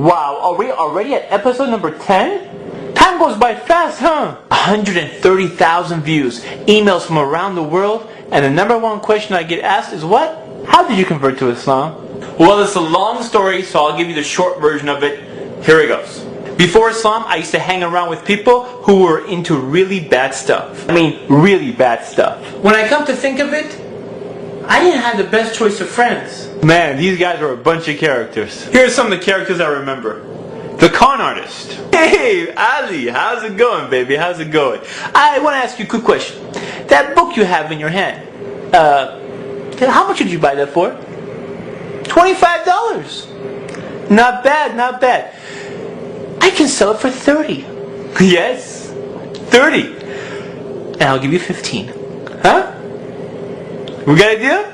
Wow, are we already at episode number 10? Time goes by fast, huh? 130,000 views, emails from around the world, and the number one question I get asked is what? How did you convert to Islam? Well, it's a long story, so I'll give you the short version of it. Here it goes. Before Islam, I used to hang around with people who were into really bad stuff. I mean, really bad stuff. When I come to think of it, I didn't have the best choice of friends. Man, these guys were a bunch of characters. Here are some of the characters I remember. The con artist. Hey, Ali, how's it going, baby? How's it going? I want to ask you a quick question. That book you have in your hand, how much did you buy that for? $25. Not bad, not bad. I can sell it for 30. Yes, 30. And I'll give you 15. Huh? We got an idea?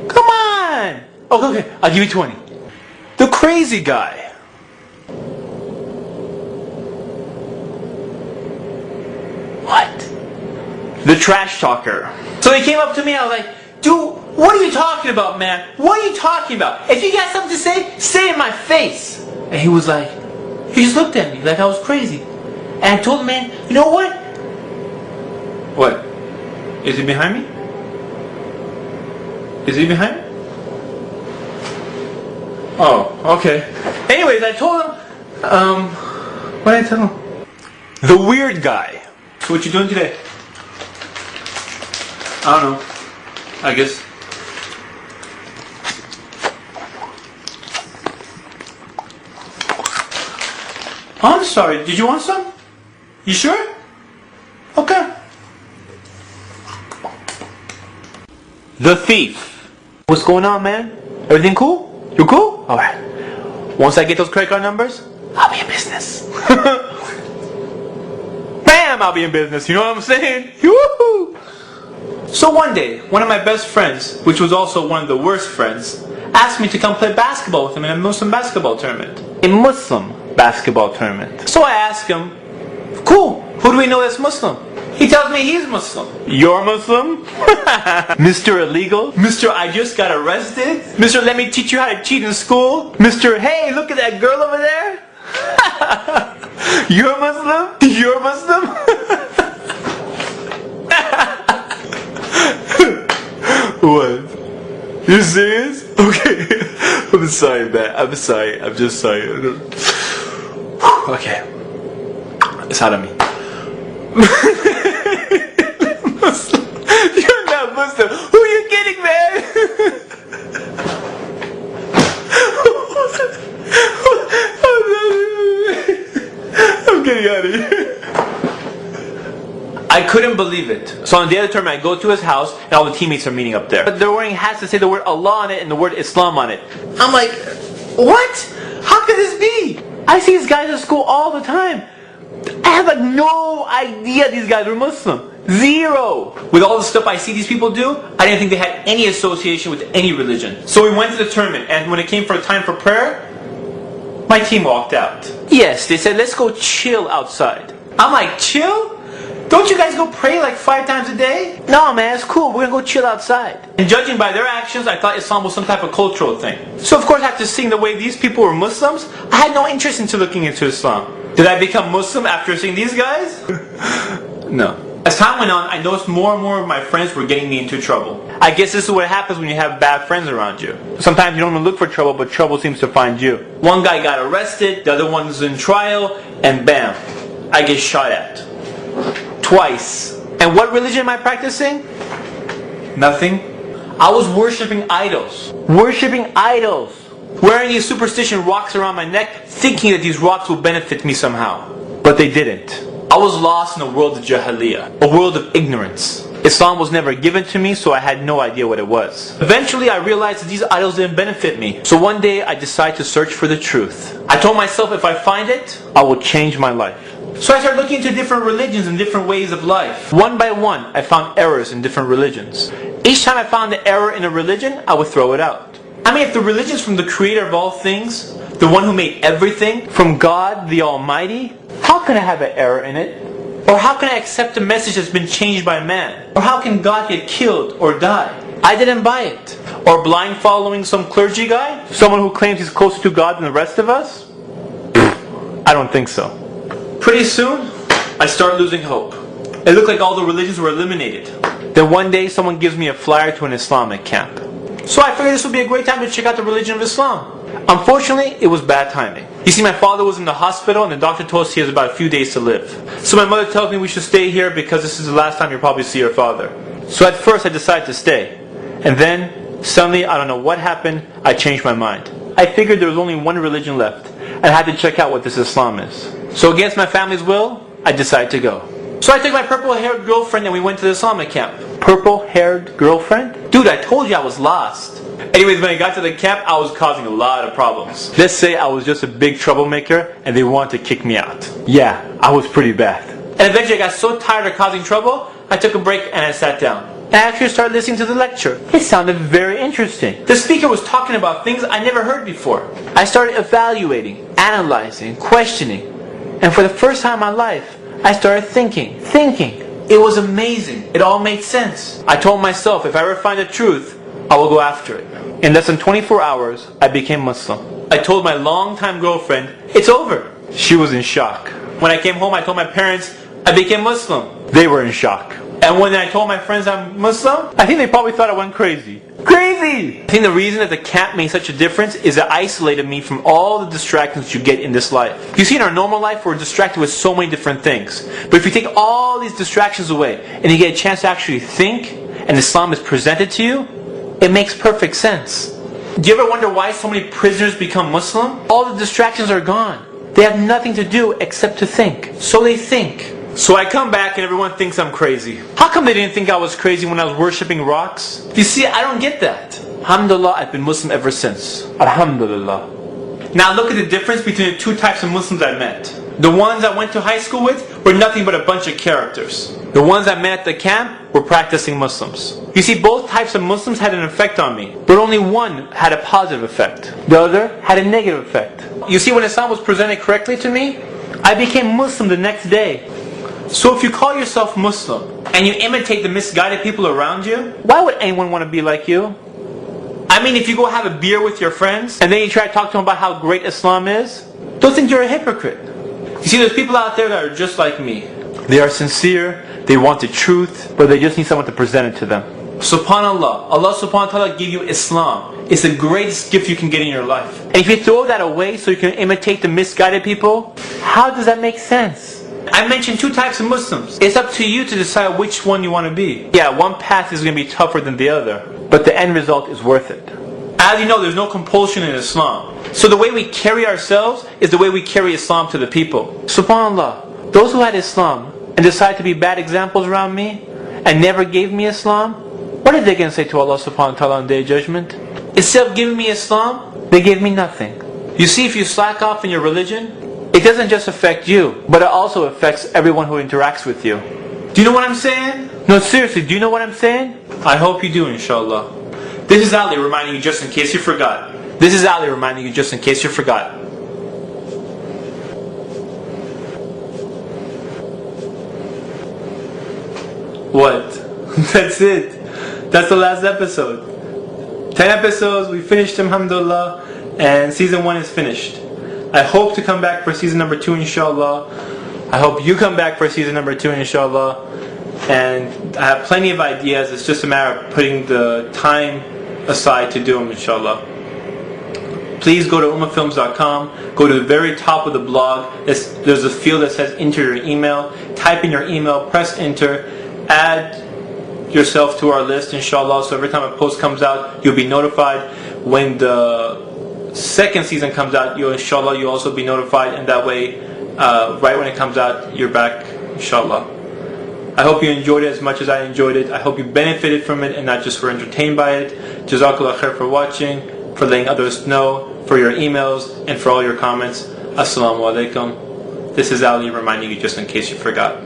Come on! Okay, I'll give you 20. The crazy guy. What? The trash talker. So he came up to me, I was like, dude, what are you talking about, man? What are you talking about? If you got something to say it in my face. And he was like, he just looked at me like I was crazy. And I told him, man, you know what? What? Is he behind me? Is he behind me? Oh, okay. Anyways, I told him, what did I tell him? The weird guy. So what you doing today? I don't know. I guess. Oh, I'm sorry. Did you want some? You sure? Okay. The thief. What's going on, man? Everything cool? You cool? Alright. Once I get those credit card numbers, I'll be in business. Bam! I'll be in business. You know what I'm saying? Woohoo! So one day, one of my best friends, which was also one of the worst friends, asked me to come play basketball with him in a Muslim basketball tournament. A Muslim basketball tournament. So I asked him, cool, who do we know that's Muslim? He tells me he's Muslim. You're Muslim? Mr. Illegal? Mr. I just got arrested? Mr. Let me teach you how to cheat in school? Mr. Hey, look at that girl over there? You're Muslim? You're Muslim? What? You serious? Okay. I'm sorry, man. I'm sorry. I'm just sorry. Okay. It's out of me. Muslim. You're not Muslim. Who are you kidding, man? I'm getting out of here. I couldn't believe it. So on the day of the tournament, I go to his house, and all the teammates are meeting up there. But they're wearing hats that say the word Allah on it and the word Islam on it. I'm like, what? How could this be? I see these guys at school all the time. I have like no idea these guys were Muslim. Zero. With all the stuff I see these people do, I didn't think they had any association with any religion. So we went to the tournament, and when it came for a time for prayer, my team walked out. Yes, they said, let's go chill outside. I'm like, chill? Don't you guys go pray like 5 times a day? No, man, it's cool. We're gonna go chill outside. And judging by their actions, I thought Islam was some type of cultural thing. So of course, after seeing the way these people were Muslims, I had no interest into looking into Islam. Did I become Muslim after seeing these guys? No. As time went on, I noticed more and more of my friends were getting me into trouble. I guess this is what happens when you have bad friends around you. Sometimes you don't even look for trouble, but trouble seems to find you. One guy got arrested, the other one's in trial, and bam, I get shot at. Twice. And what religion am I practicing? Nothing. I was worshipping idols. Worshipping idols. Wearing these superstition rocks around my neck, thinking that these rocks will benefit me somehow. But they didn't. I was lost in a world of jahiliyyah, a world of ignorance. Islam was never given to me, so I had no idea what it was. Eventually I realized that these idols didn't benefit me. So one day I decided to search for the truth. I told myself if I find it, I will change my life. So I started looking into different religions and different ways of life. One by one, I found errors in different religions. Each time I found an error in a religion, I would throw it out. I mean, if the religion is from the creator of all things, the one who made everything, from God the Almighty, how can I have an error in it? Or how can I accept a message that's been changed by man? Or how can God get killed or die? I didn't buy it. Or blind following some clergy guy? Someone who claims he's closer to God than the rest of us? I don't think so. Pretty soon, I start losing hope. It looked like all the religions were eliminated. Then one day, someone gives me a flyer to an Islamic camp. So I figured this would be a great time to check out the religion of Islam. Unfortunately, it was bad timing. You see, my father was in the hospital and the doctor told us he has about a few days to live. So my mother tells me we should stay here because this is the last time you'll probably see your father. So at first I decided to stay. And then, suddenly, I don't know what happened, I changed my mind. I figured there was only one religion left and I had to check out what this Islam is. So against my family's will, I decided to go. So I took my purple-haired girlfriend and we went to the Islamic camp. Purple-haired girlfriend? Dude, I told you I was lost. Anyways, when I got to the camp, I was causing a lot of problems. Let's say I was just a big troublemaker and they wanted to kick me out. Yeah, I was pretty bad. And eventually I got so tired of causing trouble, I took a break and I sat down. And I actually started listening to the lecture. It sounded very interesting. The speaker was talking about things I never heard before. I started evaluating, analyzing, questioning. And for the first time in my life, I started thinking. It was amazing. It all made sense. I told myself, if I ever find the truth, I will go after it. In less than 24 hours, I became Muslim. I told my longtime girlfriend, it's over. She was in shock. When I came home, I told my parents, I became Muslim. They were in shock. And when I told my friends I'm Muslim, I think they probably thought I went crazy. Crazy! I think the reason that the camp made such a difference is it isolated me from all the distractions you get in this life. You see, in our normal life, we're distracted with so many different things. But if you take all these distractions away, and you get a chance to actually think, and Islam is presented to you, it makes perfect sense. Do you ever wonder why so many prisoners become Muslim? All the distractions are gone. They have nothing to do except to think. So they think. So I come back and everyone thinks I'm crazy. How come they didn't think I was crazy when I was worshipping rocks? You see, I don't get that. Alhamdulillah, I've been Muslim ever since. Alhamdulillah. Now look at the difference between the two types of Muslims I met. The ones I went to high school with were nothing but a bunch of characters. The ones I met at the camp were practicing Muslims. You see, both types of Muslims had an effect on me, but only one had a positive effect. The other had a negative effect. You see, when Islam was presented correctly to me, I became Muslim the next day. So if you call yourself Muslim, and you imitate the misguided people around you, why would anyone want to be like you? I mean, if you go have a beer with your friends, and then you try to talk to them about how great Islam is, don't think you're a hypocrite. You see, there's people out there that are just like me. They are sincere, they want the truth, but they just need someone to present it to them. SubhanAllah, Allah subhanahu wa ta'ala gave you Islam. It's the greatest gift you can get in your life. And if you throw that away so you can imitate the misguided people, how does that make sense? I mentioned two types of Muslims. It's up to you to decide which one you want to be. Yeah, one path is going to be tougher than the other, but the end result is worth it. As you know, there's no compulsion in Islam. So the way we carry ourselves is the way we carry Islam to the people. SubhanAllah, those who had Islam and decided to be bad examples around me and never gave me Islam, what are they going to say to Allah subhanahu wa ta'ala on the Day of Judgment? Instead of giving me Islam, they gave me nothing. You see, if you slack off in your religion, it doesn't just affect you, but it also affects everyone who interacts with you. Do you know what I'm saying? No, seriously, do you know what I'm saying? I hope you do, inshallah. This is Ali reminding you just in case you forgot. This is Ali reminding you just in case you forgot. What? That's it. That's the last episode. 10 episodes, we finished them, alhamdulillah, and season 1 is finished. I hope to come back for season number 2, inshallah. I hope you come back for season number 2, inshallah. And I have plenty of ideas. It's just a matter of putting the time aside to do them, inshallah. Please go to ummahfilms.com. Go to the very top of the blog. There's a field that says enter your email. Type in your email, press enter, add yourself to our list, inshallah. So every time a post comes out, you'll be notified. When the second season comes out, inshallah, you'll also be notified, and that way, right when it comes out, you're back, inshallah. I hope you enjoyed it as much as I enjoyed it. I hope you benefited from it and not just were entertained by it. Jazakallah khair for watching, for letting others know, for your emails, and for all your comments. Assalamu alaikum. This is Ali reminding you just in case you forgot.